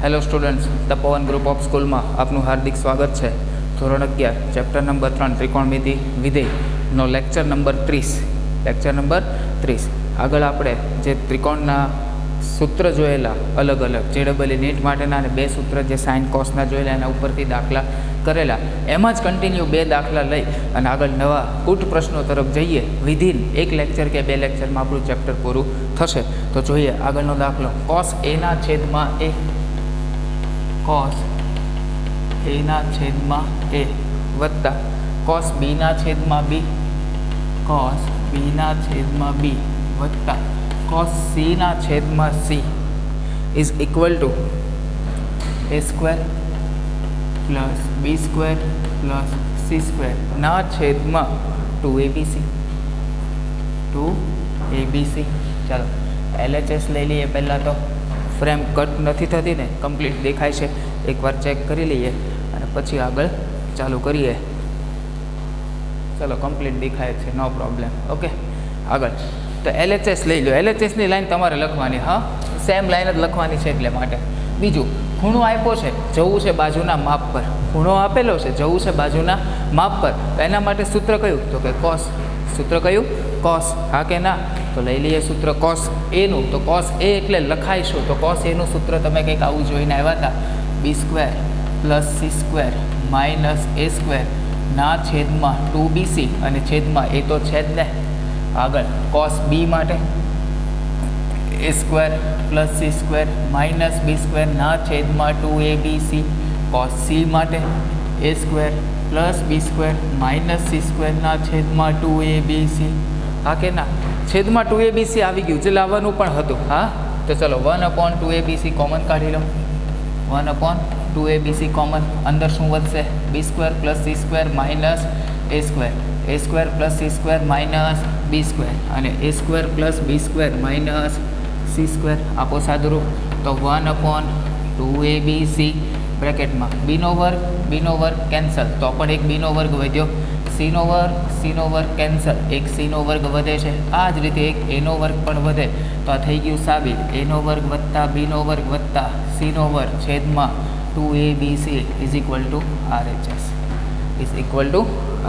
Hello students, Tapovan group of school में आपनु हार्दिक स्वागत है। धोरण 11 चैप्टर नंबर 3 त्रिकोणमिति विधेय नो लेक्चर नंबर 30 आगळ आपणे जे त्रिकोणना सूत्र जोयेला अलग अलग JEE नीट माटेना अने बे सूत्र जे साइन कॉसना जोयेला एना उपरथी दाखला करेला एमां ज कंटिन्यू बे दाखला लई अने आगळ नवा कूट प्रश्नों तरफ जईए। विधिन एक लेक्चर के बे लेक्चर में आपणुं चेप्टर पूरुं थशे। तो जोईए आगळनो दाखलो कॉस ए ना छेदमां ए कॉस ए ना छेदमां ए वत्ता कॉस बी ना छेदमां बी कॉस बी ना छेदमां बी वत्ता कॉस सी ना छेदमां c is equal to a square plus b square plus c square ना छेदमां 2abc 2abc। चलो LHS ले लीए। पहला तो फ्रेम कट नहीं थती ने कम्प्लीट देखाय छे, एक बार चेक करी लीए अने पछी आगळ चालू करिए। चलो कम्प्लीट देखाय छे, नो प्रॉब्लम। ओके आगळ तो LHS लई लो। LHS नी लाइन तमारे लखवानी, हाँ सेम लाइन ज लखवानी छे એટલે માટે। बीजू खूणो आप्यो छे, जवुं छे बाजुना माप पर। खूणो आपेलो छे, जवुं छे बाजुना माप पर। तो एना माटे सूत्र कयुं? तो के कॉस। सूत्र कयुं? कॉस। हाँ के ना? तो लई लीए सूत्र कॉस ए नु। तो कॉस ए एटले लखाय शुं? तो कॉस ए नु सूत्र तमे कंईक आवुं जोईने आव्या हता, B square plus c square minus ए स्क्वेर ना छेदमां 2bc अने छेदमां ए तो छे ज ने। आगळ कॉस बी माटे a square plus c square minus B square ना छेदमां 2abc। कॉस सी माटे a square plus b square minus C square ना छेदमां 2abc। हाँ के ना? छेदमां 2abc आवी गयुं, जे लाववानुं पण हतुं। हाँ तो चलो 1/2abc कॉमन काढी लो। 1/2abc कॉमन, अंदर शुं वधशे? B square plus c square minus ए square plus c square minus B square अने a square plus b square minus C square. आपो सादुरूप। तो 1/2abc ब्रेकेट में बी नो वर्ग कैंसल, तो पण एक बी नो वर्ग वध्यो। सी नो वर्ग कैंसल, एक सी नो वर्ग वधे छे। आ ज रीते एक ए नो वर्ग पण वधे। तो आ थई गयुं साबित। ए नो वर्ग वत्ता बी नो वर्ग वत्ता सी नो वर्ग छेदमां 2abc is equal to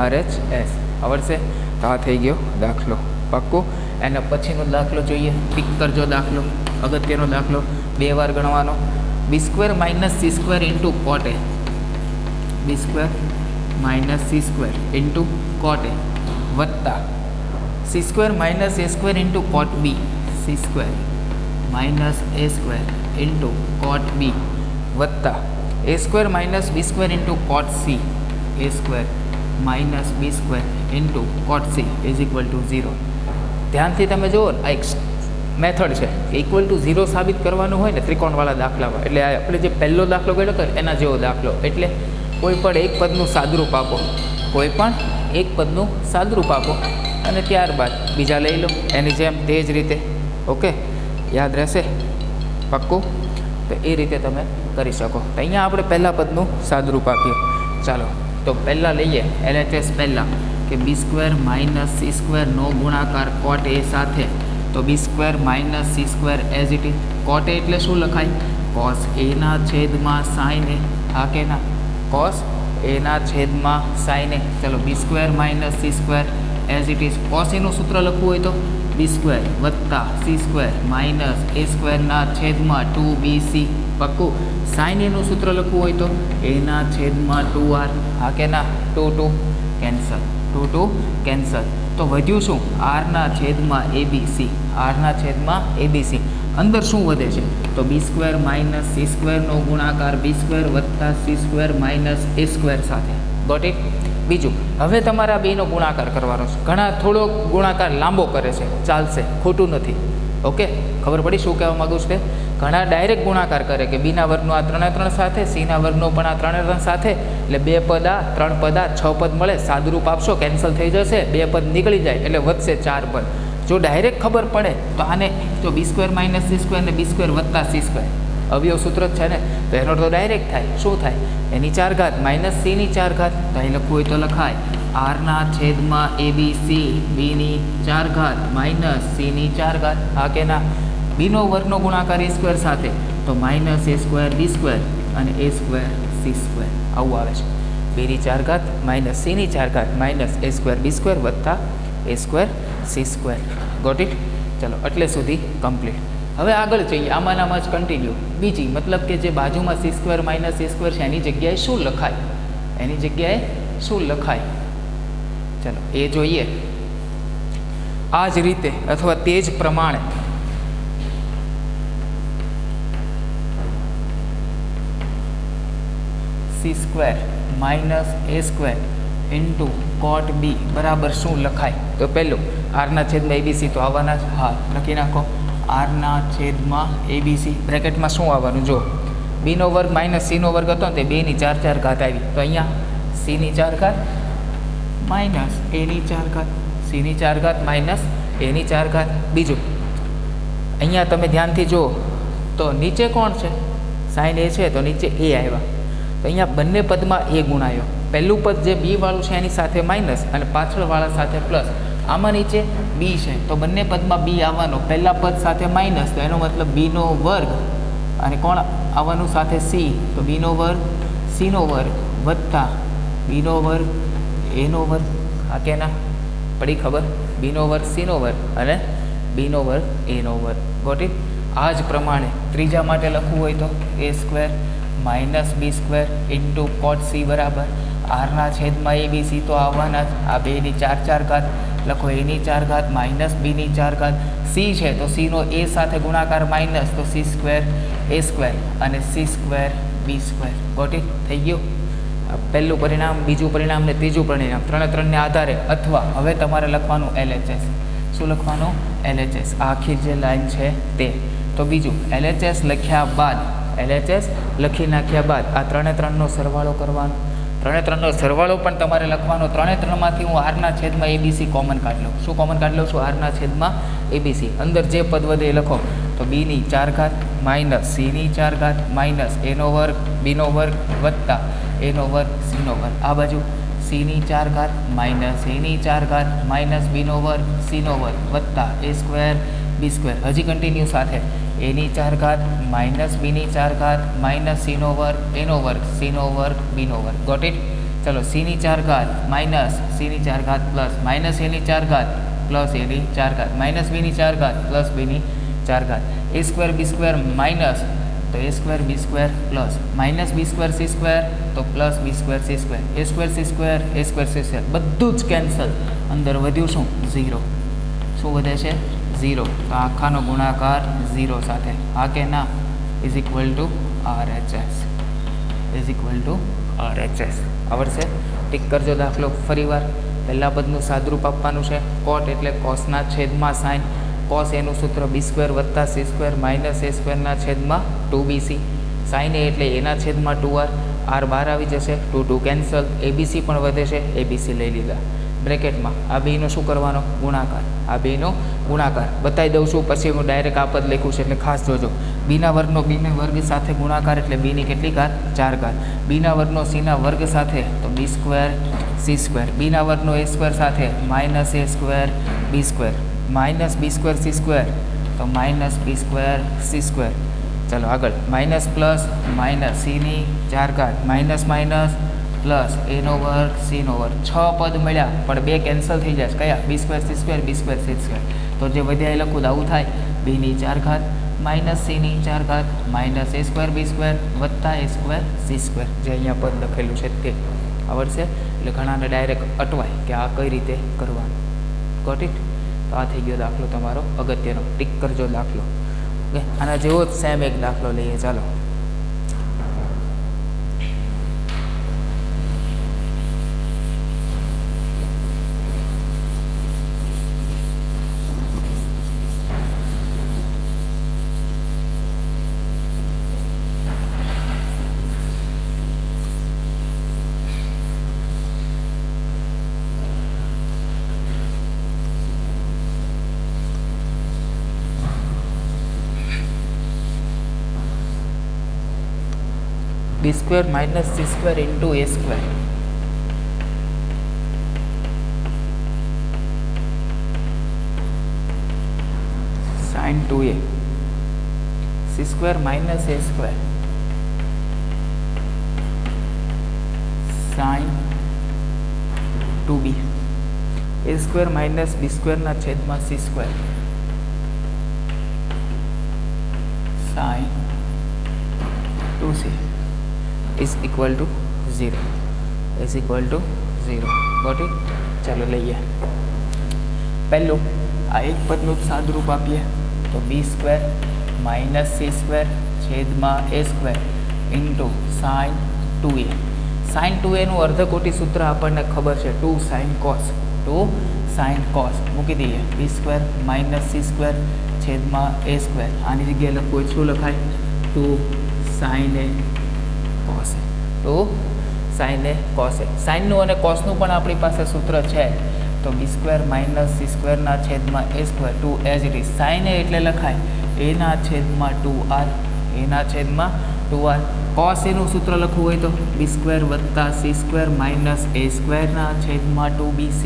RHS। आवड़शे? तो आ थई गयो दाखलो। पाक्को? एना पछीनो दाखलो जोईए। टिक करजो दाखलो, अगत्यनो दाखलो। 2 वार गणवानो। B square minus C square into cot a. B square minus C square into cot a वत्ता सी स्क्वेर माइनस ए square into cot b. C square minus ए स्क्वेर इंटू कॉट बी वत्ता a square minus B square into cot c. A square minus B square into cot c is equal to 0। ध्यान थी तमे जुओ, आ एक method है कि equal to 0 साबित करवानुं होय ने त्रिकोणवाळा दाखलामां। एटले आपणे जे पहेलो दाखलो गण्यो तो एना जेवो दाखलो। एटले कोईपण एक पदनुं सादरूप आपो, कोईपण एक पदनुं सादरूप आपो अने त्यारबाद बीजा लई लो एनी जेम ते ज रीते। ओके याद रहेशे? पक्कू? तो ए रीते तमे करी शको। तो अहींया आपणे पहेला पदनुं सादरूप आप्युं। चालो तो पहला लईए LHS पहला कि बी स्क्वेर माइनस सी स्क्वेर नो गुणाकार कॉट ए साथे। तो B square minus C square as it is. Cot A एटले शुं लखाय? कॉस ए ना छेदमां साइन ए। हाँ के ना? कॉस ए ना छेदमां साइन ए। चलो b square minus C square as it is. Cos a नुं सूत्र लखवुं होय तो बी स्क्वेर वत्ता सी स्क्वेर माइनस ए स्क्वेर ना छेदमां 2bc। पक्कू? साइन ए नुं सूत्र लखवुं होय तो ए ना छेदमां 2r। हाँ के ना? 2 कैंसल, 2 कैंसल। तो वध्युं शुं? r ना छेदमां abc। r ना छेदमां abc अंदर शुं वधे छे? तो बी स्क्वेर माइनस सी स्क्वेर नो गुणाकार बी स्क्वेर वत्ता सी स्क्वेर माइनस ए स्क्वेर साथे। Got it? बीजू हवे तमारे बेनो गुणाकार करवानो छे। घणा थोड़ो गुणाकार लांबो करे छे, चालशे, खोटुं नथी। ओके खबर पड़ी शुं कहेवा मांगु छुं? घणा डायरेक्ट गुणाकार करे कि बी ना वर्गनो आ 3 साथे, सी ना वर्गनो पण आ 3 साथे, एटले 2 पद आ 3 पद आ 6 पद मळे। सादरूप आपशो कैंसल थई जशे, 2 पद निकળી जाए एटले वधशे 4 पद। जो डायरेक्ट खबर पड़े तो आने तो बी स्क्वेर माइनस सी स्क्वेर ने बी स्क्वेर वत्ता सी स्क्वेर अवयव सूत्र है ने, तो एनो तो डायरेक्ट थाय। शुं थाय? एनी 4 घात माइनस सी नी 4 घात। तो અહીં લખવું હોય તો લખાય आर ना छेद में ABC बी नी 4 घात माइनस सी नी 4 घात। हाँ के ना? बी नो वर्ग नो गुणाकार ए स्क्वेर साथे તો minus a square B square અને એ સ્ક્વેર સી સ્ક્વેર આવું આવે છે. બેની ચાર ઘાત માઇનસ સીની ચાર ઘાત minus a square B square વત્તા a square C square. Got it? ચલો એટલે સુધી કમ્પ્લીટ. હવે આગળ જઈએ, આમાં જ કન્ટિન્યુ. બીજી મતલબ કે જે બાજુમાં C square minus a square છે એની જગ્યાએ શું લખાય, એની જગ્યાએ શું લખાય ચલો એ જોઈએ. આ જ રીતે અથવા તે જ પ્રમાણે C square minus a square into કોટ બી બરાબર શું લખાય? તો પહેલું આરના છેદમાં એબીસી તો આવવાના જ. હા, લખી નાખો. આરના છેદમાં એબીસી બ્રેકેટમાં શું આવવાનું? જો બીનો વર્ગ માઇનસ સીનો વર્ગ હતો ને તે બેની ચાર ચાર ઘાત આવી, તો અહીંયા સીની ચાર ઘાત માઇનસ એની ચાર ઘાત, સીની ચાર ઘાત માઇનસ એની ચાર ઘાત. બીજું અહીંયા તમે ધ્યાનથી જુઓ તો નીચે કોણ છે? સાઈન એ છે તો નીચે એ આવ્યા, તો અહીંયા બંને પદમાં એ ગુણાયો. પહેલું પદ જે બી વાળું છે એની સાથે માઇનસ અને પાછળવાળા સાથે પ્લસ. આમાં નીચે બી છે તો બંને પદમાં બી આવવાનો. પહેલાં પદ સાથે માઇનસ તો એનો મતલબ બીનો વર્ગ, અને કોણ આવવાનું સાથે સી, તો બીનો વર્ગ સીનો વર્ગ વત્તા બીનો વર્ગ એનો વર્ગ. આ કે ના પડી ખબર? બીનો વર્ગ સીનો વર્ગ અને બીનો વર્ગ એનો વર્ગ. Got it? આ જ પ્રમાણે ત્રીજા માટે લખવું હોય તો A square minus B square into cot C બરાબર આરના છેદમાં એ બી સી તો આવવાના જ. આ બેની ચાર ચાર ઘાત લખો, એની ચાર ઘાત માઇનસ બીની ચાર ઘાત. સી છે તો સીનો એ સાથે ગુણાકાર માઇનસ, તો સી સ્ક્વેર એ સ્ક્વેર અને C square B square. Got it? થઈ ગયું. પહેલું પરિણામ, બીજું પરિણામ ને ત્રીજું પરિણામ ત્રણને આધારે. અથવા હવે તમારે લખવાનું LHS. શું લખવાનું? LHS. આખી જે લાઈન છે તે. તો બીજું LHS લખ્યા બાદ, LHS લખી નાખ્યા બાદ આ ત્રણનો સરવાળો કરવાનો. ત્રણનો સરવાળો પણ તમારે લખવાનો. ત્રણમાંથી હું આરના છેદમાં એબીસી કોમન કાઢી લઉં. શું કોમન કાઢી લઉં છું? આરના છેદમાં એબીસી. અંદર જે પદ વધે એ લખો. તો બીની ચાર ઘાત માઇનસ સીની ચાર ઘાત માઇનસ એનો વર્ગ બીનો વર્ગ વત્તા એનો વર્ગ સીનો વર્ગ. આ બાજુ સીની ચાર ઘાત માઇનસ એની ચાર ઘાત માઇનસ બીનો વર્ગ સીનો વર્ગ વત્તા એ સ્ક્વેર બી સ્ક્વેર. હજી કન્ટિન્યુ સાથે એની ચાર ઘાત માઇનસ બીની ચાર ઘાત માઇનસ સીનો વર્ગ એનો વર્ગ સીનો વર્ગ બીનો વર્ગ. Got it? ચલો સીની ચાર ઘાત માઇનસ સીની ચાર ઘાત પ્લસ માઇનસ એની ચાર ઘાત પ્લસ એની ચાર ઘાત માઇનસ બીની ચાર ઘાત પ્લસ બીની ચાર ઘાત. એ સ્ક્વેર બી સ્ક્વેર માઇનસ તો A square B square plus minus B square C square તો plus B square C square. A square C square A square C square બધું જ કેન્સલ. અંદર વધ્યું શું? 0. શું વધે છે? 0. તો આખાનો ગુણાકાર 0 સાથે. હા કે ના? Is equal to RHS. Is equal to RHS. આવડશે? ટીક કરજો દાખલો ફરીવાર. પહેલા પદનું સાદરૂપ આપવાનું છે. કોટ એટલે કોસના છેદમાં સાઇન. કોસ એનું સૂત્ર બી સ્ક્વેર વત્તા સી સ્ક્વેર માઇનસ એ સ્ક્વેરના છેદમાં 2BC. સાઇન એ એટલે એના છેદમાં 2R. R બહાર આવી જશે, 2 કેન્સલ. એબીસી પણ વધે છે, એબીસી લઈ લીધા. બ્રેકેટમાં આ બેનો શું કરવાનો? ગુણાકાર. આ બેનો ગુણાકાર બતાવી દઉં છું, પછી હું ડાયરેક્ટ આ પદ લખ્યું છે એટલે ખાસ જોજો. બીના વર્ગનો બીના વર્ગ સાથે ગુણાકાર એટલે બીની કેટલી ઘાત? 4 ઘાત. બીના વર્ગનો સીના વર્ગ સાથે તો બી સ્ક્વેર સી સ્ક્વેર. બીના વર્ગનો એ સ્ક્વેર સાથે minus a square B square minus B square C square તો minus B square C square. ચલો આગળ માઇનસ પ્લસ માઇનસ સીની ચાર ઘાત માઇનસ માઇનસ પ્લસ એનો વર્ગ સીનો વર્ગ. 6 પદ મળ્યા પણ 2 કેન્સલ થઈ જાય. કયા? બી સ્ક્વેર સી સ્ક્વેર બી સ્ક્વેર સી સ્ક્વેર. તો જે વધ્યા એ લખું તો આવું થાય. બીની ચાર ઘાત માઇનસ સીની ચાર ઘાત minus a square B square વત્તા એ સ્ક્વેર સી સ્ક્વેર. જે અહીંયા પદ લખેલું છે તે આવડશે. એટલે ઘણાને ડાયરેક્ટ અટવાય કે આ કઈ રીતે કરવાનું. Got it? તો આ થઈ ગયો દાખલો તમારો અગત્યનો. ટીક કરજો દાખલો. ઓકે, આના જેવો જ સેમ એક દાખલો લઈએ. ચાલો. B square minus C square into a square sin 2a c square minus a square sine 2b a square minus b square छेद में c square sine 2c is equal to 0 is equal to 0 got it. चलो लीए पहलू आ एक पदનું સાદુરૂપ આપીએ तो बी स्क्वेर माइनस सी स्क्वेर छेद में a square into sine 2a sine 2a નું અર્ધકોટી સૂત્ર આપણને ખબર છે 2 साइन कॉस મૂકી દઈએ बी स्क्वेर माइनस सी स्क्वेर छेद में ए स्क्वेर आनी जगह लखो શું લખાય 2 sign A cos A 2 sign A cos A sign નું અને कॉस નું પણ આપણી પાસે સૂત્ર છે तो बी स्क्वेर माइनस सी स्क्वेर छेद में a square 2 as it is sine a एटले लखाय ए छेद में 2r ए छेद में 2r कॉस ए નું सूत्र लखવું હોય तो बी स्क्वेर वत्ता c square minus A square छेद में 2bc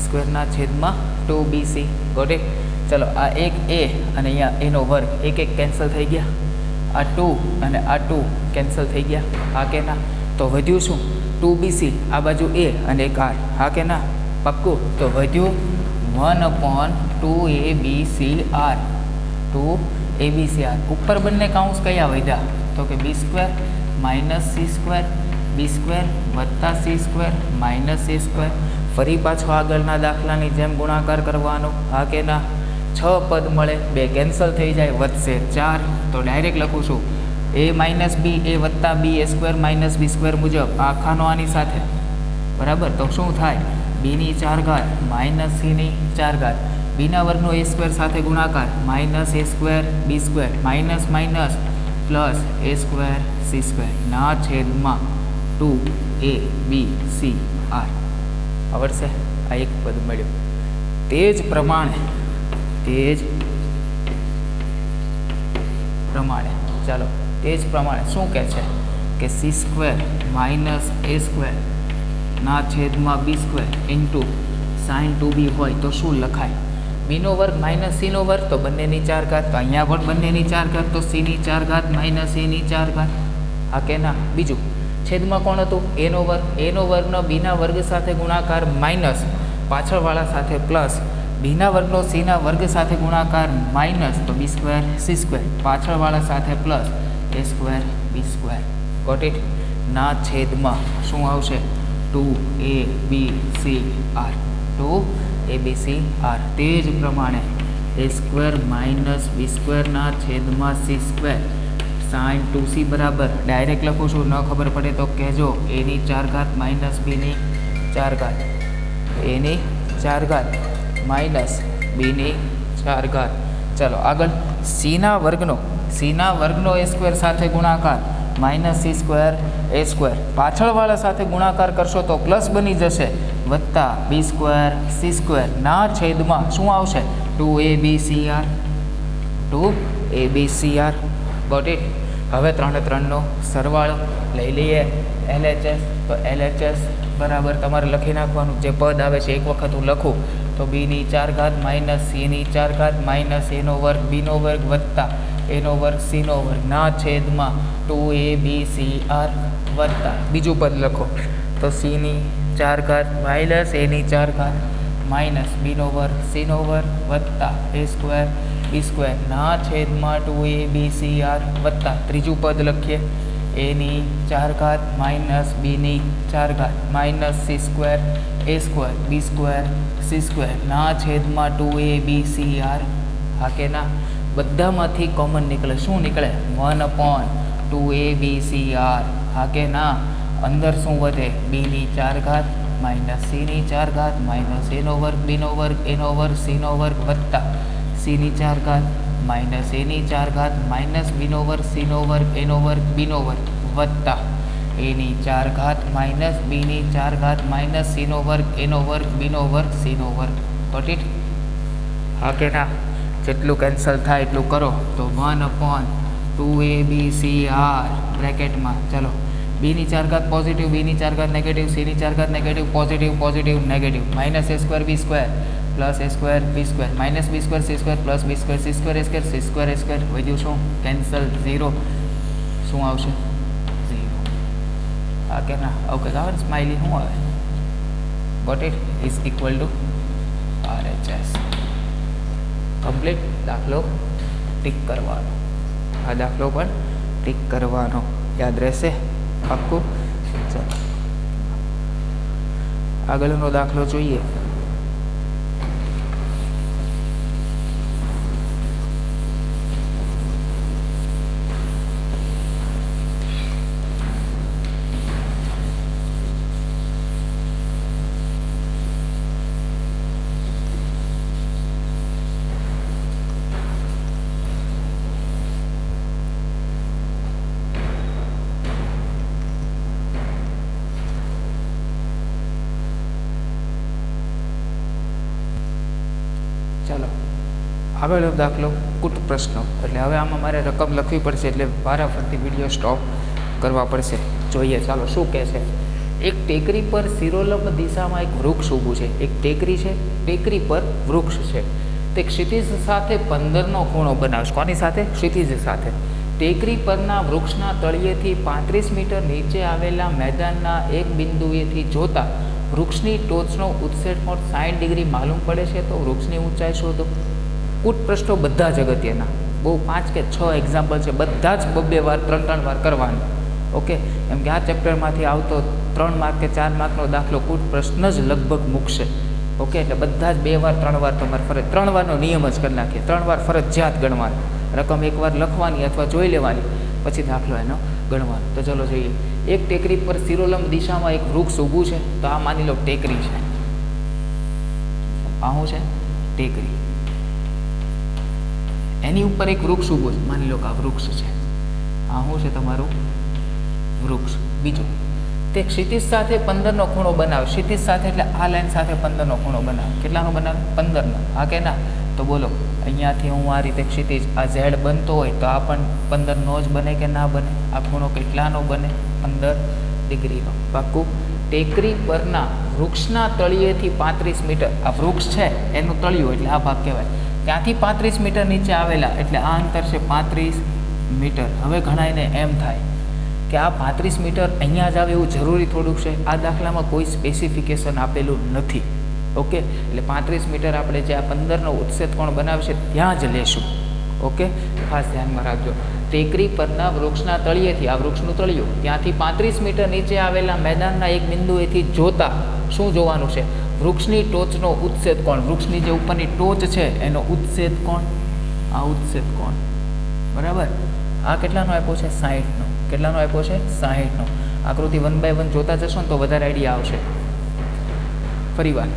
स्क्वेर छेद में 2bc गॉट इट। चलो आ एक ए अने अहींया ए नो वर्ग एक एक कैंसल थई गया आ 2 अने आ 2 कैंसल थई गया हाँ के ना तो वध्युं शुं 2bc आ बाजू ए अने एक r हाँ के ना पक्कू तो वध्युं 1/2abcr 2abcr ऊपर बंने काउंस कया वध्या तो कि बी स्क्वेर माइनस सी स्क्वेर बी स्क्वेर वत्ता c square minus A square फरी पाछो आगळना दाखलानी जेम गुणाकार करवानो हाँ के ना 6 पद मळे 2 केन्सल थई जाय वधशे 4 तो डायरेक्ट लखुं छुं ए माइनस बी ए वत्ता बी ए स्क्वेर माइनस बी स्क्वेर मुजब आखानो आनी साथे बराबर तो शुं थाय बी नी 4 घात माइनस सी नी 4 घात बी ना वर्गनो ए स्क्वेर साथे गुणाकार minus A square B square minus minus plus A square C square ना छेद में 2 ए बी सी आर आवड़शे आ एक पद मळ्युं तेज प्रमाणे चलो तेज प्रमाणे शुं कहे छे कि सी स्क्वेर माइनस ए स्क्वेर ना छेद में B square into sign 2b होय तो शू लखाय बी नो वर्ग माइनस सी नो वर्ग तो बंने 4 घात तो अहींया पण बंने 4 घात तो सी 4 घात माइनस ए 4 घात हाँ के ना। बीजू छेद में कोण हतुं ए नो वर्ग नो बी ना वर्ग साथे गुणाकार माइनस पाछळवाळा साथे प्लस बी ना वर्ग नो सी ना वर्ग साथे गुणाकार माइनस तो बी स्क्वेर सी स्क्वेर पाछळवाळा साथे plus A square B square got it ना छेद में शुं आवशे 2abcr 2abcr तेज प्रमाणे A square minus B square ना छेद में सी स्क्वेर साइन 2c बराबर डायरेक्ट लखूँ छूँ न खबर पड़े तो कहजो ए नी 4 घात माइनस बी नी 4 घात ए नी 4 घात माइनस बी नी 4 घात। चलो आगळ सी ना वर्गनो ए स्क्वेर साथे गुणाकार minus C square A square पाछळवाळा साथे गुणाकार करशो तो प्लस बनी जशे वत्ता बी स्क्वेर सी स्क्वेर ना छेद में शुं आवशे 2abcr गॉट इट। हवे 3 नो सरवाळो लई लईए LHS तो LHS बराबर तमारे लखी नाखवानुं जे पद आवे छे एक वखत हूँ लखूँ तो बी नी 4 घात माइनस सी नी 4 घात माइनस ए नो वर्ग बी नो वर्ग वत्ता ए नो वर्ग सी नो वर्ग ना छेद में 2abcr वत्ता बीजू पद लखो तो सी नी 4 घात माइनस ए नी 4 घात माइनस बी नो वर्ग सी नो वर्ग वत्ता ए स्क्वेर बी स्क्वेर ना छेद में 2abcr वत्ता त्रीजू पद लखीए ए नी 4 घात माइनस बी नी 4 घात माइनस सी स्क्वेर ए square B square C square ना छेद में 2abcr हाँ के ना बधामांथी कॉमन निकले शू निकले 1/2abcr हाँ के ना अंदर शू वधे बी नी 4 घात माइनस सी नी 4 घात माइनस ए नो वर्ग बी नो वर्ग ए नो वर्ग सी नो वर्ग वत्ता सी नी 4 घात माइनस ए नी 4 घात माइनस बी नो वर्ग सी नो वर्ग ए नो वर्ग बी नो वर्ग वत्ता ए नी 4 घात माइनस बी नी 4 घात माइनस सी नो वर्ग ए नो वर्ग बी नो वर्ग सी नो वर्ग गॉट इट। हाँ के ना जेटलू कैंसल थाय एटलू करो तो 1/2abcr ब्रेकेट में चलो बी नी 4 घात पॉजिटिव बी नी 4 घात नेगेटिव सी नी 4 घात negative positive positive negative minus A square B square plus A square B square minus B square C square plus B square C square A square વધ્યું શું cancel 0 શું આવશે 0 આ કે ના આવું કંઈક આવે ને સ્માઇલી શું આવે got it is equal to RHS complete દાખલો ટીક કરવાનો આ દાખલો પણ ટીક કરવાનો યાદ રહેશે પાક્કું ચાલો આગળનો દાખલો જોઈએ ચાલો આગળનો દાખલો કુટ પ્રશ્નો એટલે હવે આમાં મારે રકમ લખવી પડશે એટલે વારાફરતી વિડીયો સ્ટોપ કરવા પડશે જોઈએ ચાલો શું કહે છે એક ટેકરી પર શિરોલંબ દિશામાં એક વૃક્ષ ઊભું છે એક ટેકરી છે ટેકરી પર વૃક્ષ છે તે ક્ષિતિજ સાથે 15નો ખૂણો બનાવશે કોની સાથે ક્ષિતિજ સાથે ટેકરી પરના વૃક્ષના તળિયેથી 35 મીટર નીચે આવેલા મેદાનના એક બિંદુએથી જોતા વૃક્ષની ટોચનો ઉત્સેટ કોણ 60 ડિગ્રી માલુમ પડે છે તો વૃક્ષની ઊંચાઈ શોધો કુટ પ્રશ્નો બધા જ અગત્યના બહુ 5 કે 6 એક્ઝામ્પલ છે બધા જ 2 વાર 3 વાર કરવાનું ઓકે એમ કે આ ચેપ્ટરમાંથી આવતો 3 માર્ક કે 4 માર્કનો દાખલો કુટ પ્રશ્ન જ લગભગ મૂકશે ઓકે એટલે બધા જ 2 વાર 3 વાર તમારે ફરજ 3 વારનો નિયમ જ કરી નાખીએ 3 વાર ફરજિયાત ગણવાનું રકમ એકવાર લખવાની અથવા જોઈ લેવાની પછી દાખલો એનો ગણવાનો તો ચલો જોઈએ એક ટેકરી પર શિરોલંબ દિશામાં એક વૃક્ષ ઊભું છે તો આ માની લો ટેકરી છે આ શું છે ટેકરી એની ઉપર એક વૃક્ષ ઊભું છે માની લો કે આ વૃક્ષ છે આ શું છે તમારું વૃક્ષ બીજું તે ક્ષિતિજ સાથે 15નો ખૂણો બનાવે ક્ષિતિજ સાથે એટલે આ લાઈન સાથે 15નો ખૂણો બનાવે કેટલાનો બનાવે 15નો હા કે ના તો બોલો અહીંયાથી હું આ રીતે ક્ષિતિજ આ ઝેડ બનતો હોય તો આ પણ 15નો જ બને કે ના બને આ ખૂણો કેટલાનો બને 15 ડિગ્રીનો પાક્કું ટેકરી પરના વૃક્ષના તળિયેથી 35 મીટર આ વૃક્ષ છે એનું તળિયું એટલે આ ભાગ કહેવાય ત્યાંથી 35 મીટર નીચે આવેલા એટલે આ અંતર છે 35 મીટર હવે ઘણાને એમ થાય કે આ 35 મીટર અહીંયા જ આવે એવું જરૂરી થોડુંક છે આ દાખલામાં કોઈ સ્પેસિફિકેશન આપેલું નથી ઓકે એટલે 35 મીટર આપણે જે આ 15નો ઉત્સેદ કોણ બનાવશે ત્યાં જ લેશું ઓકે ખાસ ધ્યાનમાં રાખજો ટેકરી પરના વૃક્ષના તળિયેથી આ વૃક્ષનું તળિયું ત્યાંથી 35 મીટર નીચે આવેલા મેદાનના એક બિંદુએથી જોતા શું જોવાનું છે વૃક્ષની ટોચનો ઉત્સેદ કોણ વૃક્ષની જે ઉપરની ટોચ છે એનો ઉત્સેદ કોણ આ ઉત્સેદ કોણ બરાબર આ કેટલાનો આપ્યો છે 60નો કેટલાનો આપ્યો છે 60નો આકૃતિ 1 by 1 જોતા જશો ને તો વધારે આઈડિયા આવશે ફરીવાર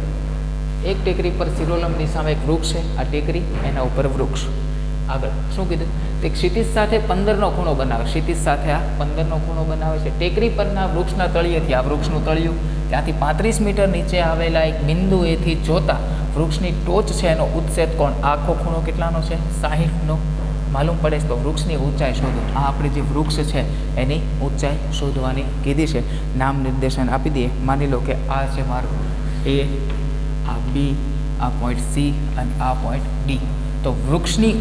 એક ટેકરી પર શિરોલંબ દિશામાં એક વૃક્ષ છે આ ટેકરી એના ઉપર વૃક્ષ આગળ શું કીધું તે ક્ષિતિજ સાથે 15નો ખૂણો બનાવે ક્ષિતિજ સાથે આ 15નો ખૂણો બનાવે છે ટેકરી પરના વૃક્ષના તળિયેથી આ વૃક્ષનું તળિયું ત્યાંથી 35 મીટર નીચે આવેલા એક બિંદુએથી જોતા વૃક્ષની ટોચ છે એનો ઉત્સેદ કોણ આખો ખૂણો કેટલાનો છે 60નો માલુમ પડે તો વૃક્ષની ઊંચાઈ શોધો આ આપણે જે વૃક્ષ છે એની ઊંચાઈ શોધવાની કીધી છે નામ નિર્દેશન આપી દઈએ માની લો કે આ છે મારું એ આ બી આ પોઈન્ટ સી અને આ પોઈન્ટ ડી તો વૃક્ષની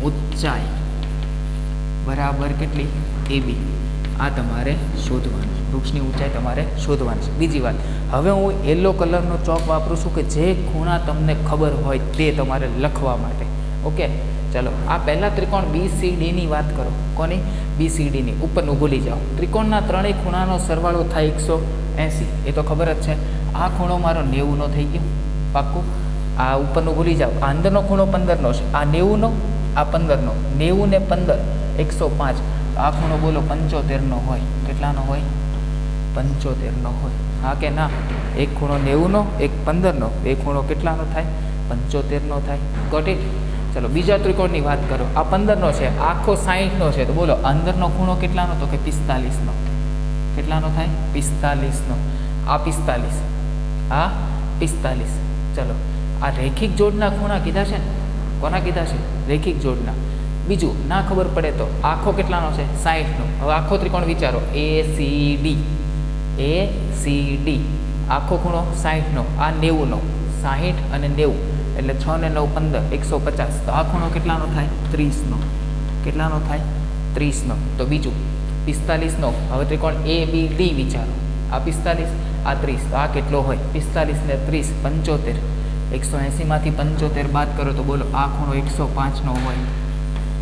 ઊંચાઈ બરાબર કેટલી એ બી આ તમારે શોધવાનું વૃક્ષની ઊંચાઈ તમારે શોધવાની છે બીજી વાત હવે હું યલો કલરનો ચોક વાપરું છું કે જે ખૂણા તમને ખબર હોય તે તમારે લખવા માટે ઓકે ચલો આ પહેલા ત્રિકોણ BCDની વાત કરો કોની BCDની ઉપરનું ભૂલી જાઓ ત્રિકોણના ત્રણેય ખૂણાનો સરવાળો થાય 180 એ તો ખબર જ છે આ ખૂણો મારો 90નો થઈ ગયો પાક્કું આ ઉપરનું ભૂલી જાઓ આ અંદરનો ખૂણો 15નો છે આ 90નો આ 15નો 90 ને 15 105 આ ખૂણો બોલો 75નો હોય કેટલાનો હોય 75નો હોય હા કે ના એક ખૂણો 90નો એક 15નો એ ખૂણો કેટલાનો થાય 75નો થાય ગોટ ઇટ ચલો બીજા ત્રિકોણની વાત કરો આ 15નો છે આખો 60નો છે તો બોલો અંદરનો ખૂણો કેટલાનો તો કે 45નો કેટલાનો થાય 45નો આ 45 ચલો આ રેખિક જોડના ખૂણા કીધા છે ને કોના કીધા છે રેખિક જોડના બીજું ના ખબર પડે તો આખો કેટલાનો છે 60નો હવે આખો ત્રિકોણ વિચારો ACD આખો ખૂણો 60નો, આ 90નો, 60 અને 90 એટલે 6 ને 9 15 150. તો આ ખૂણો કેટલાનો થાય? 30નો. કેટલાનો થાય? 30નો. તો બીજું 45નો. હવે ત્રિકોણ એ બી ડી વિચારો. આ 45, આ 30. તો આ કેટલો હોય? 45 ને 30 75. 180 માંથી 75 બાદ કરો તો બોલો આ ખૂણો 105નો હોય.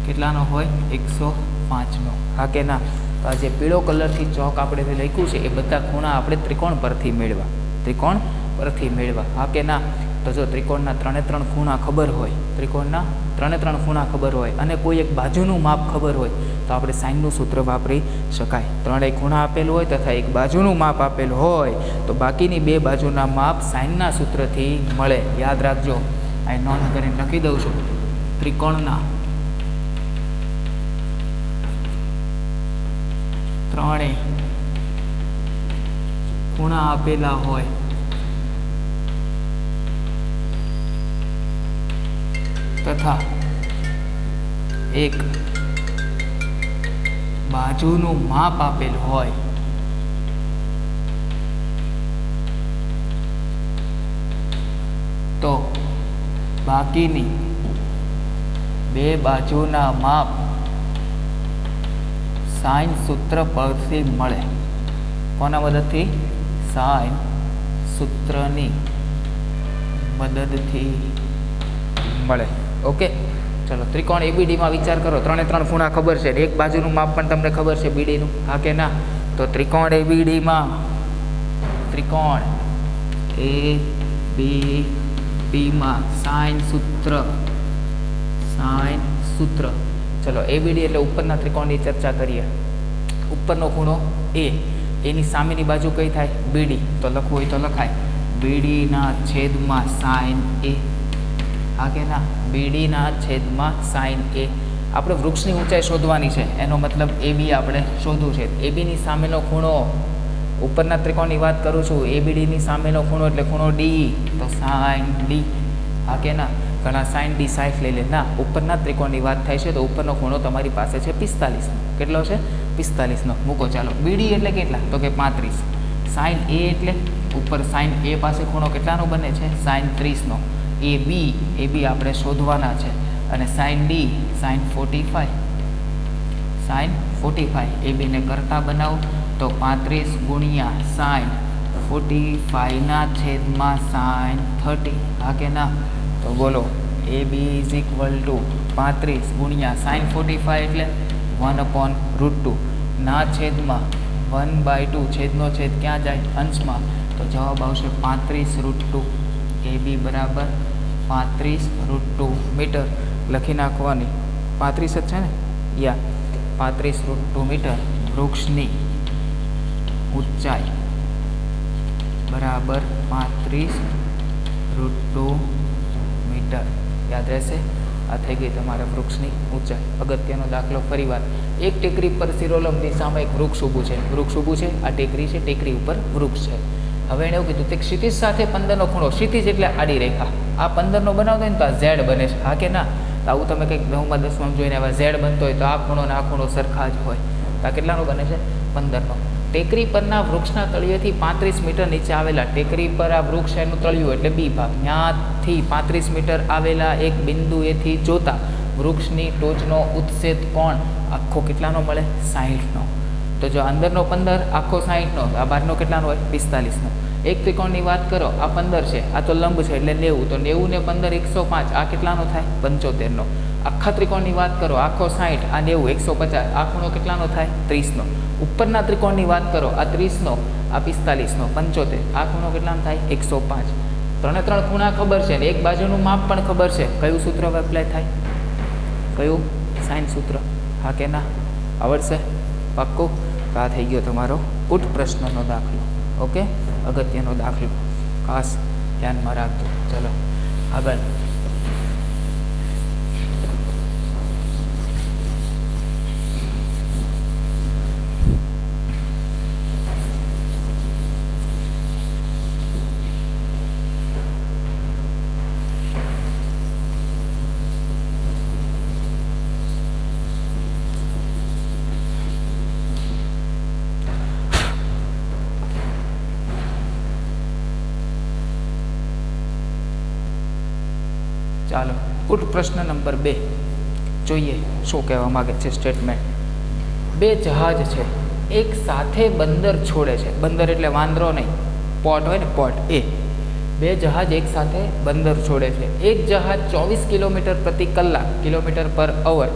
કેટલાનો હોય? 105નો. હા કે ના? તો આ જે પીળો કલરથી ચોક આપણે જે લખ્યું છે એ બધા ખૂણા આપણે ત્રિકોણ પરથી મેળવા. ત્રિકોણ પરથી મેળવા. હા કે ના? તો જો ત્રિકોણના 3 ખૂણા ખબર હોય, ત્રિકોણના 3 ખૂણા ખબર હોય અને કોઈ એક બાજુનું માપ ખબર હોય તો આપણે સાઇનનું સૂત્ર વાપરી શકાય. 3 ખૂણા આપેલું હોય તથા એક બાજુનું માપ આપેલું હોય તો બાકીની 2 બાજુના માપ સાઇનના સૂત્રથી મળે. યાદ રાખજો. અહીં નોંધ કરીને લખી દઉં છું. ત્રિકોણના 3 ખૂણા આપેલા હોય તથા એક બાજુનું માપ આપેલ હોય તો બાકીની 2 બાજુના માપ સાઇન સૂત્ર પરથી મળે. કોના મદદથી? સાઇન સૂત્રની મદદથી મળે. ઓકે, ચલો ત્રિકોણ એબીડીમાં વિચાર કરો. 3 ખૂણા ખબર છે, એક બાજુનું માપ પણ તમને ખબર છે બીડીનું. હા કે ના? તો ત્રિકોણ એબીડીમાં, ત્રિકોણ એબીડીમાં સાઇન સૂત્ર, સાઇન સૂત્ર. ચલો એબીડી એટલે ઉપરના ત્રિકોણની ચર્ચા કરીએ. ઉપરનો ખૂણો એ, એની સામેની બાજુ કઈ થાય? બીડી. તો લખવું હોય તો લખાય બીડીના છેદમાં સાઇન એ. હા કે ના? બીડીના છેદમાં સાઇન એ. આપણે વૃક્ષની ઊંચાઈ શોધવાની છે, એનો મતલબ એ બી આપણે શોધવું છે. એબીની સામેનો ખૂણો, ઉપરના ત્રિકોણની વાત કરું છું, એબીડીની સામેનો ખૂણો એટલે ખૂણો ડી, તો સાઇન ડી. હા કે ના? ઘણા સાઇન ડી 60 લઈ લે. ના, ઉપરના ત્રિકોણની વાત થાય છે તો ઉપરનો ખૂણો તમારી પાસે છે 45નો. કેટલો છે? 45નો. મૂકો ચાલો. બીડી એટલે કેટલા? તો કે 35. સાઇન એ એટલે ઉપર સાઇન એ પાસે ખૂણો કેટલાનો બને છે? સાઇન 30નો. એ બી આપણે શોધવાના છે. અને સાઇન ડી સાઇન 45, સાઇન 45 એ બીને કરતા બનાવો તો 35 ગુણ્યા સાઇન 45ના છેદમાં સાઇન 30. હા કે ના? તો બોલો એ બી ઇઝ ઇક્વલ ટુ 35 ગુણ્યા સાઇન 45 એટલે 1/√2 ના છેદમાં 1/2. છેદનો છેદ ક્યાં જાય? અંશમાં. તો જવાબ આવશે 35√2. એ બી બરાબર 35√2 મીટર. લખી નાખવાની. 35 જ છે ને? યા 35√2 મીટર. વૃક્ષની ઊંચાઈ બરાબર 35√2 મીટર. યાદ રહેશે? આ થઈ ગઈ તમારા વૃક્ષની ઊંચાઈ. અગત્યનો દાખલો ફરીવાર. એક ટેકરી પર શિરોલંબ દિશામાં એક વૃક્ષ ઊભું છે. વૃક્ષ ઊભું છે, આ ટેકરી છે, ટેકરી ઉપર વૃક્ષ છે. હવે એણે એવું કીધું કે ક્ષિતિજ સાથે 15નો ખૂણો, ક્ષિતિજ એટલે આડી રેખા, આ 15નો બનાવતો હોય ને તો આ ઝેડ બને છે. હા કે ના? તો આવું તમે કંઈક 9માં 10માં જોઈને આવા ઝેડ બનતો હોય તો આ ખૂણો ને આ ખૂણો સરખા જ હોય. તો આ કેટલાનો બને છે? 15નો. ટેકરી પરના વૃક્ષના તળિયેથી 35 મીટર નીચે આવેલા, ટેકરી પર આ વૃક્ષ એનું તળિયું એટલે બી ભાગ, ત્યાંથી 35 મીટર આવેલા એક બિંદુએથી જોતા વૃક્ષની ટોચનો ઉત્સેદ કોણ આખો કેટલાનો મળે? 60નો. તો જો અંદરનો 15, આખો 60નો, આ બહારનો કેટલાનો હોય? 45નો. એક ત્રિકોણની વાત કરો, આ 15 છે, આ તો લંબ છે એટલે 90. તો 90 ને 15 105. આ કેટલાનો થાય? 75નો. આખા ત્રિકોણની વાત કરો, આખો 60, આ 90 150. આ ખૂણો કેટલાનો થાય? 30નો. ઉપરના ત્રિકોણની વાત કરો, આ 30નો, આ 45નો, 75. આ ખૂણો કેટલાનો થાય? 105. 3 ખૂણા ખબર છે ને એક બાજુનું માપ પણ ખબર છે. કયું સૂત્ર એપ્લાય થાય? કયું? સાઇન સૂત્ર. હા કે ના? આવડશે? પાક્કું? તો આ થઈ ગયો તમારો પુટ પ્રશ્નનો દાખલો. ઓકે, અગત્યનો દાખલો, ખાસ ધ્યાનમાં રાખજો. ચલો આગળ. ચાલો ઉઠ પ્રશ્ન નંબર 2 જોઈએ શું કહેવા માગે છે સ્ટેટમેન્ટ. 2 જહાજ છે એક સાથે બંદર છોડે છે. બંદર એટલે વાંદરો નહીં, પોર્ટ હોય ને, પોર્ટ. એ 2 જહાજ એક સાથે બંદર છોડે છે. એક જહાજ 24 કિલોમીટર પ્રતિ કલાક, કિલોમીટર પર અવર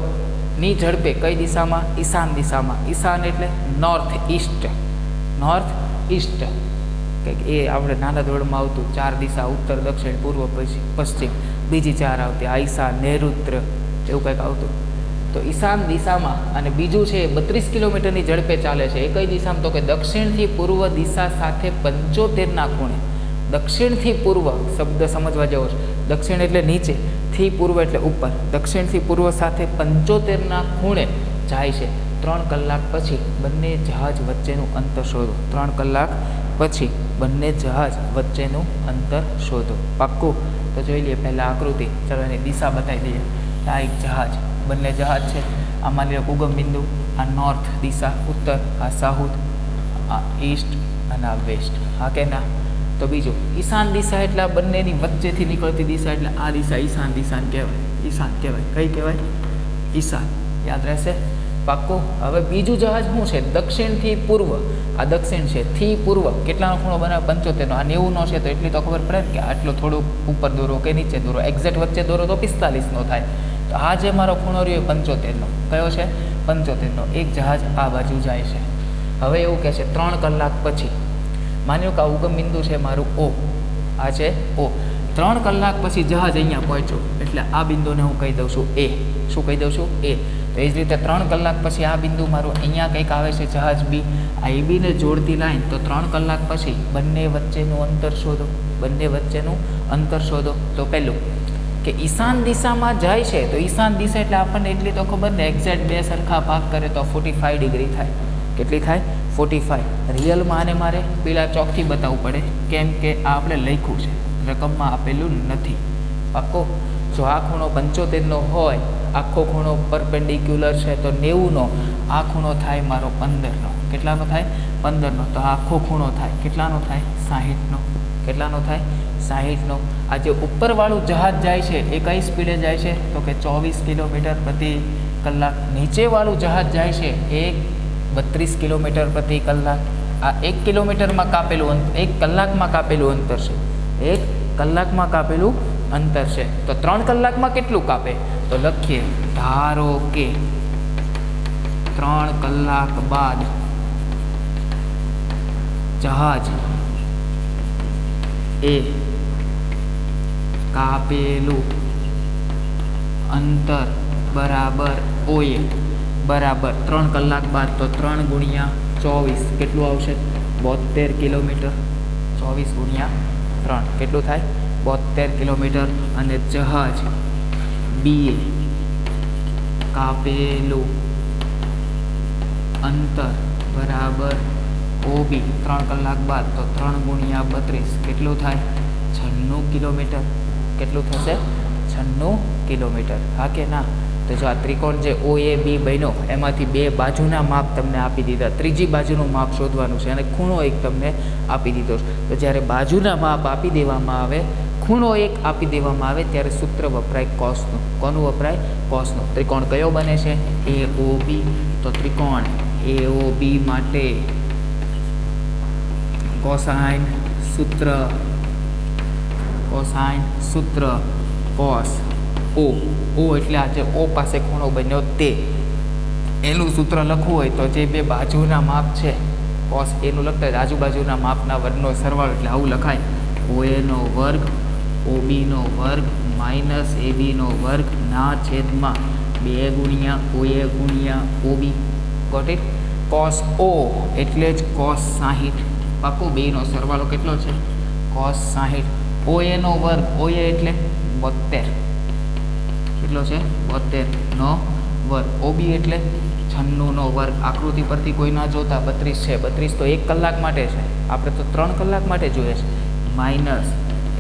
ની ઝડપે કઈ દિશામાં? ઈશાન દિશામાં. ઈશાન એટલે નોર્થ ઈસ્ટ. નોર્થ ઈસ્ટ કંઈક એ આપણે નાના ધોરણમાં આવતું 4 દિશા, ઉત્તર, દક્ષિણ, પૂર્વ, પશ્ચિમ. બીજી 4 આવતી, આ ઈશાન, નૈઋત્ય, એવું કંઈક આવતું. તો ઈશાન દિશામાં. અને બીજું છે 32 કિલોમીટરની ઝડપે ચાલે છે. એ કઈ દિશામાં? તો કે દક્ષિણથી પૂર્વ દિશા સાથે 75ના ખૂણે. દક્ષિણથી પૂર્વ શબ્દ સમજવા જેવો છે. દક્ષિણ એટલે નીચે, થી પૂર્વ એટલે ઉપર. દક્ષિણથી પૂર્વ સાથે 75ના ખૂણે જાય છે. 3 કલાક પછી બંને જહાજ વચ્ચેનું અંતર શોધો. 3 કલાક પછી બંને જહાજ વચ્ચેનું અંતર શોધો. પાક્કું? તો જોઈ લઈએ પહેલાં આકૃતિ. ચાલો એની દિશા બતાવી દઈએ. આ એક જહાજ, બંને જહાજ છે. આ માની લો ઉગમ બિંદુ, આ નોર્થ દિશા ઉત્તર, આ સાઉથ, આ ઈસ્ટ અને આ વેસ્ટ. હા કે ના? તો બીજું ઈશાન દિશા એટલે આ બંનેની વચ્ચેથી નીકળતી દિશા, એટલે આ દિશા ઈશાન દિશા કહેવાય. ઈશાન કહેવાય. કઈ કહેવાય? ઈશાન. યાદ રહેશે? પાક્કું? હવે બીજું જહાજ શું છે? દક્ષિણથી પૂર્વ. આ દક્ષિણ છે, થી પૂર્વ કેટલાનો ખૂણો બનાવે? 75નો. આ 90નો છે તો એટલી તો ખબર પડે ને કે આટલો થોડું ઉપર દોરો કે નીચે દોરો. એક્ઝેક્ટ વચ્ચે દોરો તો 45નો થાય. તો આ જે મારો ખૂણો રહ્યો 75નો. કયો છે? 75નો. એક જહાજ આ બાજુ જાય છે. હવે એવું કહે છે 3 કલાક પછી, માન્યું કે આ ઉગમ બિંદુ છે મારું O, આ છે O. 3 કલાક પછી જહાજ અહીંયા પહોંચ્યો એટલે આ બિંદુને હું કહી દઉં છું A. શું કહી દઉં છું? A. તો એ જ રીતે 3 કલાક પછી આ બિંદુ મારું અહીંયા કંઈક આવે છે જહાજ B. આ AB ને જોડતી લાઈન. તો 3 કલાક પછી બંને વચ્ચેનું અંતર શોધો. બંને વચ્ચેનું અંતર શોધો. તો પહેલું કે ઈશાન દિશામાં જાય છે તો ઈશાન દિશા એટલે આપણને એટલી તો ખબર ને, એક્ઝેક્ટ 2 સરખા ભાગ કરે તો 45 ડિગ્રી થાય. કેટલી થાય? 45. રિયલમાં આને મારે પીળા ચોકથી બતાવવું પડે, કેમ કે આ આપણે લખ્યું છે, રકમમાં આપેલું નથી. પાક્કો? જો આ ખૂણો 75નો હોય, આખો ખૂણો પરપેન્ડિક્યુલર છે તો 90નો, આ ખૂણો થાય મારો 15નો. કેટલાનો થાય? 15નો. તો આખો ખૂણો થાય કેટલાનો થાય? 60નો. કેટલાનો થાય? 60નો. આ જે ઉપરવાળું જહાજ જાય છે એ કઈ સ્પીડે જાય છે? તો કે 24 કિલોમીટર પ્રતિ કલાક. નીચેવાળું જહાજ જાય છે એ 32 કિલોમીટર પ્રતિ કલાક. આ 1 કિલોમીટરમાં કાપેલું 1 કલાકમાં કાપેલું અંતર છે. 1 કલાકમાં કાપેલું અંતર છે. તો 3 કલાકમાં કેટલું કાપે? તો લખીએ, ધારો કે 3 કલાક બાદ જહાજ એ કાપેલું અંતર બરાબર OA બરાબર 3 કલાક બાદ. તો 3 ગુણ્યા 24 કેટલું આવશે? 72 કિલોમીટર. 24 ગુણ્યા 3 કેટલું થાય? 72 કિલોમીટર. અને જહાજ BA કાપેલું અંતર બરાબર OB 3 કલાક બાદ. તો 3 ગુણ્યા 32 કેટલું થાય? 96 કિલોમીટર. કેટલું થશે? 96 કિલોમીટર. હા કે ના? તો જો આ ત્રિકોણ જે OAB બન્યો એમાંથી 2 બાજુના માપ તમને આપી દીધા. ત્રીજી બાજુનું માપ શોધવાનું છે અને ખૂણો એક તમને આપી દીધો છે. તો જ્યારે બાજુના માપ આપી દેવામાં આવે, ખૂણો એક આપી દેવામાં આવે, ત્યારે સૂત્ર વપરાય કોસનું. કોનું વપરાય? કોસનું. ત્રિકોણ કયો બને છે? AOB. તો ત્રિકોણ AOB માટે કોસાઇન સૂત્ર કોસ O એટલે આ જે O પાસે ખૂણો બન્યો તે, એનું સૂત્ર લખવું હોય તો જે 2 બાજુના માપ છે કોસ એનું લખતા હોય આજુબાજુના માપના વર્ગનો સરવાળો, એટલે આવું લખાય, OA નો વર્ગ OB નો વર્ગ માઇનસ AB નો વર્ગ ના છેદમાં 2 ગુણ્યા OA ગુણ્યા OB. Got it? Cos O એટલે જ કોસ 60. પાકું? 2નો સરવાળો કેટલો છે? કોસ 60. OA નો વર્ગ, OA એટલે 72. કેટલો છે? 72નો વર્ગ. OB એટલે 96નો વર્ગ. આકૃતિ પરથી કોઈ ના જોતા 32 છે. 32 તો 1 કલાક માટે છે, આપણે તો 3 કલાક માટે જોઈએ છે. માઇનસ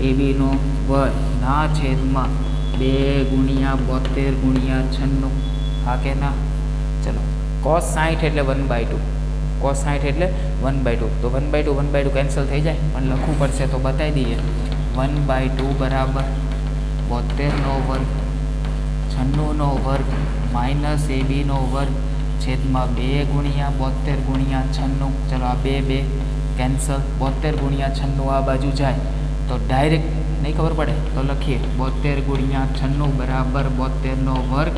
AB નો વર્ગ ના છેદમાં 2 ગુણ્યા 72 ગુણ્યા 96. હા કે ના? ચલો, cos 60 એટલે 1/2. cos 60 એટલે 1/2. તો 1/2 કેન્સલ થઈ જાય, પણ લખવું પડશે તો બતાવી દઈએ. 1/2 બરાબર 72નો વર્ગ 96નો વર્ગ માઇનસ AB નો વર્ગ છેદમાં 2 ગુણ્યા 72 ગુણ્યા 96. ચલો આ 2 2 કેન્સલ. 72 ગુણ્યા 96 આ બાજુ જાય તો ડાયરેક્ટ નહીં ખબર પડે તો લખીએ 72 ગુણ્યા 96 બરાબર 72નો વર્ગ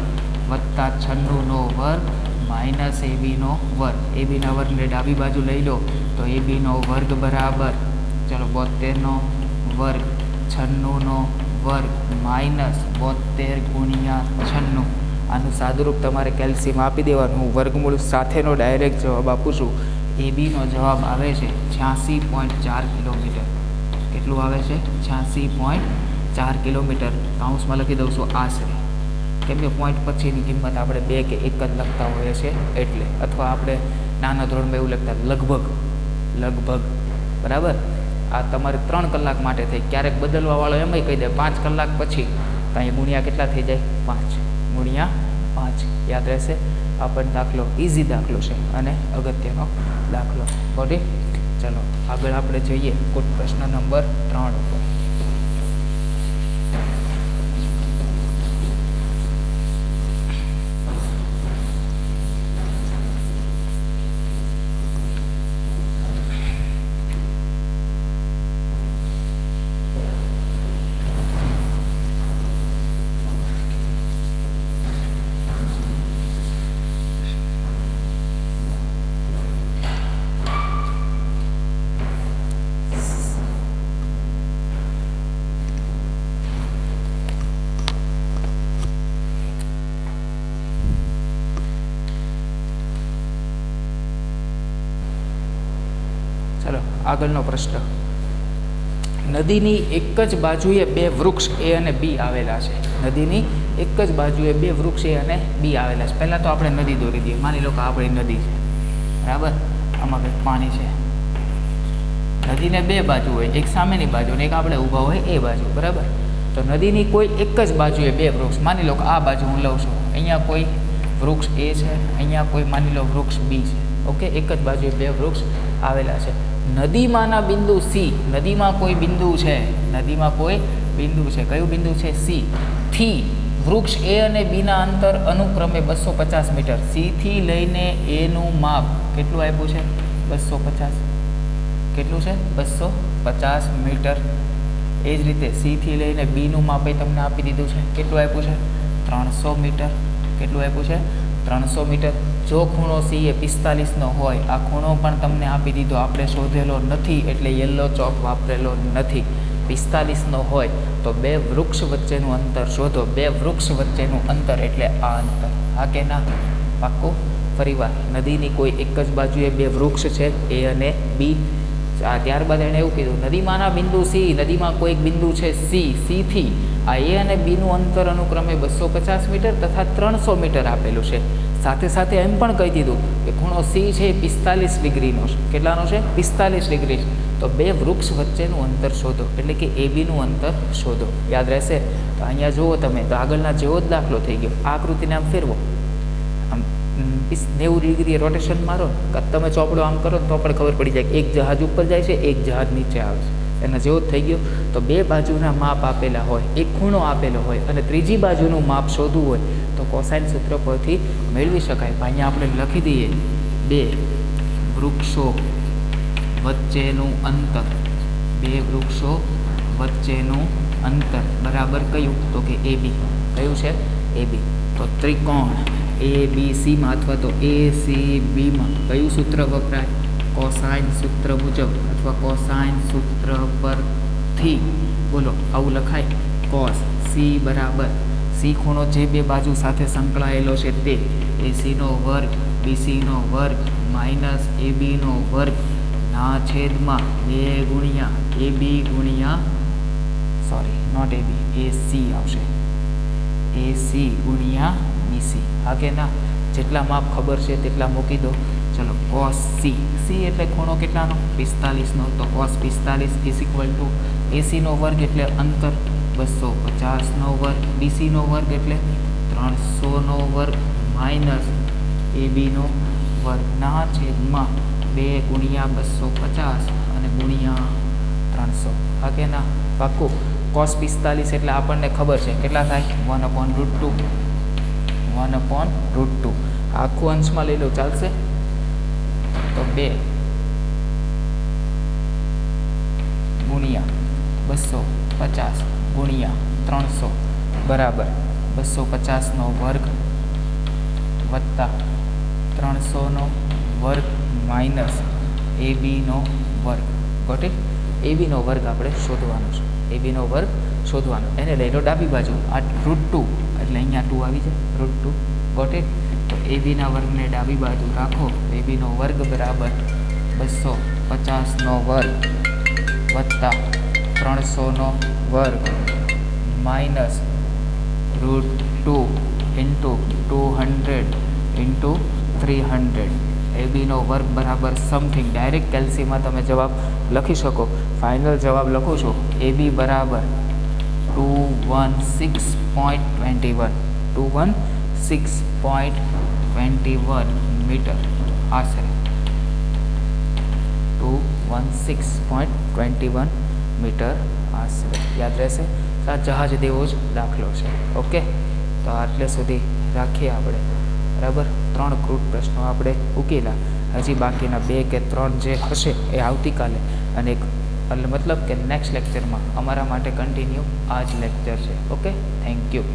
વત્તા 96નો વર્ગ માઇનસ AB નો વર્ગ. ABના વર્ગને ડાબી બાજુ લઈ લો તો AB નો વર્ગ બરાબર ચલો 72નો વર્ગ 96નો વર્ગ માઇનસ 72 ગુણ્યા 96. આનું સાદુરૂપ તમારે કેલ્સીમાં આપી દેવાનું. હું વર્ગમૂળ સાથેનો ડાયરેક્ટ જવાબ આપું છું. ABનો જવાબ આવે છે 86.4 કિલોમીટર. કેટલું આવે છે? 86.4 કિલોમીટર. કાઉન્સમાં લખી દઉં છું આશરે, કેમ કે પોઈન્ટ પછીની કિંમત આપણે 2 કે 1 જ લખતા હોઈએ છીએ એટલે, અથવા આપણે નાના ધોરણમાં એવું લખતા લગભગ. બરાબર. આ તમારે 3 કલાક માટે થઈ. ક્યારેક બદલવાવાળો એમાંય કહી દે 5 કલાક પછી, તો અહીંયા ગુણ્યા કેટલા થઈ જાય? 5 ગુણ્યા 5. યાદ રહેશે. આ પણ દાખલો ઇઝી દાખલો છે અને અગત્યનો દાખલો. બરાબર. ચલો આગળ આપણે જોઈએ પ્રશ્ન નંબર 3 ઉપર. ચલો આગળનો પ્રશ્ન. નદીની એક જ બાજુએ 2 વૃક્ષ A અને B આવેલા છે. નદીની એક જ બાજુએ 2 વૃક્ષ A અને B આવેલા છે. પહેલાં તો આપણે નદી દોરી દઈએ. માની લો કે આપણી નદી છે, બરાબર. આમાં કંઈક પાણી છે. નદીને 2 બાજુ હોય, એક સામેની બાજુ અને એક આપણે ઊભા હોય એ બાજુ, બરાબર. તો નદીની કોઈ એક જ બાજુએ 2 વૃક્ષ, માની લો કે આ બાજુ હું લઉં છું, અહીંયા કોઈ વૃક્ષ A છે, અહીંયા કોઈ માની લો વૃક્ષ B છે. ઓકે, એક જ બાજુએ 2 વૃક્ષ આવેલા છે. નદીમાંના બિંદુ C, નદીમાં કોઈ બિંદુ છે, નદીમાં કોઈ બિંદુ છે. કયું બિંદુ છે? C. થી વૃક્ષ A અને B ના અંતર અનુક્રમે 250 મીટર. C થી લઈને A નું માપ કેટલું આપ્યું છે? 250. કેટલું છે? 250 મીટર. એ જ રીતે C થી લઈને B નું માપ તમને આપી દીધું છે. કેટલું આપ્યું છે? 300 મીટર. કેટલું આપ્યું છે? 300 મીટર. જો ખૂણો C એ 45નો હોય, આ ખૂણો પણ તમને આપી દીધો, આપણે શોધેલો નથી એટલે યલો ચોક વાપરેલો નથી. 45નો હોય તો 2 વૃક્ષ વચ્ચેનું અંતર શોધો. 2 વૃક્ષ વચ્ચેનું અંતર એટલે આ અંતર. હા કે ના? પાક્કું? ફરીવાર, નદીની કોઈ એક જ બાજુએ 2 વૃક્ષ છે A અને B. ત્યારબાદ એણે એવું કીધું નદીમાંના બિંદુ C, નદીમાં કોઈ એક બિંદુ છે C. C થી આ A અને B નું અંતર અનુક્રમે 250 મીટર તથા 300 મીટર આપેલું છે. સાથે સાથે એમ પણ કહી દીધું કે ખૂણો C છે એ 45 ડિગ્રીનો છે. કેટલાનો છે? 45 ડિગ્રી. તો 2 વૃક્ષ વચ્ચેનું અંતર શોધો, એટલે કે AB નું અંતર શોધો. યાદ રહેશે? તો અહીંયા જુઓ તમે, તો આગળના જેવો જ દાખલો થઈ ગયો. આ આકૃતિને આમ ફેરવો, આમ 90 ડિગ્રી રોટેશન મારો, તમે ચોપડો આમ કરો તો પણ ખબર પડી જાય કે એક જહાજ ઉપર જાય છે, એક જહાજ નીચે આવે છે. એના જેવો જ થઈ ગયો. તો 2 બાજુના માપ આપેલા હોય, એક ખૂણો આપેલો હોય અને ત્રીજી બાજુનું માપ શોધવું હોય તો કોસાઇન સૂત્ર પરથી મેળવી શકાય. અહીંયા આપણે લખી દઈએ 2 વૃક્ષો વચ્ચેનું અંતર. 2 વૃક્ષો વચ્ચેનું અંતર બરાબર કયું? તો કે AB. કયું છે? AB. તો ત્રિકોણ ABCમાં અથવા તો ACBમાં કયું સૂત્ર વપરાય? કોસાઇન સૂત્ર મુજબ અથવા કોસાઇન સૂત્ર પરથી. બોલો, આવું લખાય. કોસ C બરાબર C ખૂણો જે 2 બાજુ સાથે સંકળાયેલો છે તે AC નો વર્ગ BC નો વર્ગ માઇનસ AB નો વર્ગ ના છેદમાં 2 ગુણ્યા AB ગુણ્યા નોટ AB, AC આવશે. AC ગુણ્યા BC. હા કે ના? જેટલા માપ ખબર છે તેટલા મૂકી દો. ચલો, cos C. C એટલે ખૂણો કેટલાનો? 45નો. તો cos 45 is equal two AC નો વર્ગ એટલે અંતર 250નો વર્ગ, BC નો વર્ગ એટલે 300નો વર્ગ માઇનસ AB નો વર્ગ ના છેદમાં 2 ગુણ્યા 250 અને ગુણ્યા 300. હા કે ના? પાક્કું? cos 45 એટલે આપણને ખબર છે કેટલા થાય 1/√2 1/√2 આખું અંશમાં લઈ લો ચાલશે તો 2 ગુણ્યા 250 ગુણ્યા 300 બરાબર 250 નો વર્ગ વત્તા 300 નો વર્ગ માઇનસ AB નો વર્ગ ગોટ ઇટ AB નો વર્ગ આપણે શોધવાનો છે AB નો વર્ગ શોધવાનો એને લઈ લો ડાબી બાજુ આ √2 એટલે અહીંયા 2 આવી જાય √2 ગોટ ઇટ તો AB ના વર્ગને ડાબી બાજુ રાખો AB નો વર્ગ બરાબર 250 નો વર્ગ વત્તા 300 નો વર્ગ માઇનસ √2 ઇન્ટુ 200 ઇન્ટુ 300 AB નો વર્ગ બરાબર સમથિંગ ડાયરેક્ટ કેલ્સીમાં તમે જવાબ લખી શકો ફાઇનલ જવાબ લખું છું AB બરાબર 216.21 મીટર આશરે 216.21 મીટર આશરે યાદ રહેશે આ જહાજ દેવો જ દાખલો છે ઓકે તો આટલે સુધી રાખીએ આપણે બરાબર 3 ક્રૂડ પ્રશ્નો આપણે ઉકેલા હજી બાકીના 2 કે 3 જે હશે એ આવતીકાલે અને મતલબ કે નેક્સ્ટ લેક્ચરમાં અમારા માટે કન્ટિન્યુ આ જ લેક્ચર છે ઓકે થેન્ક યુ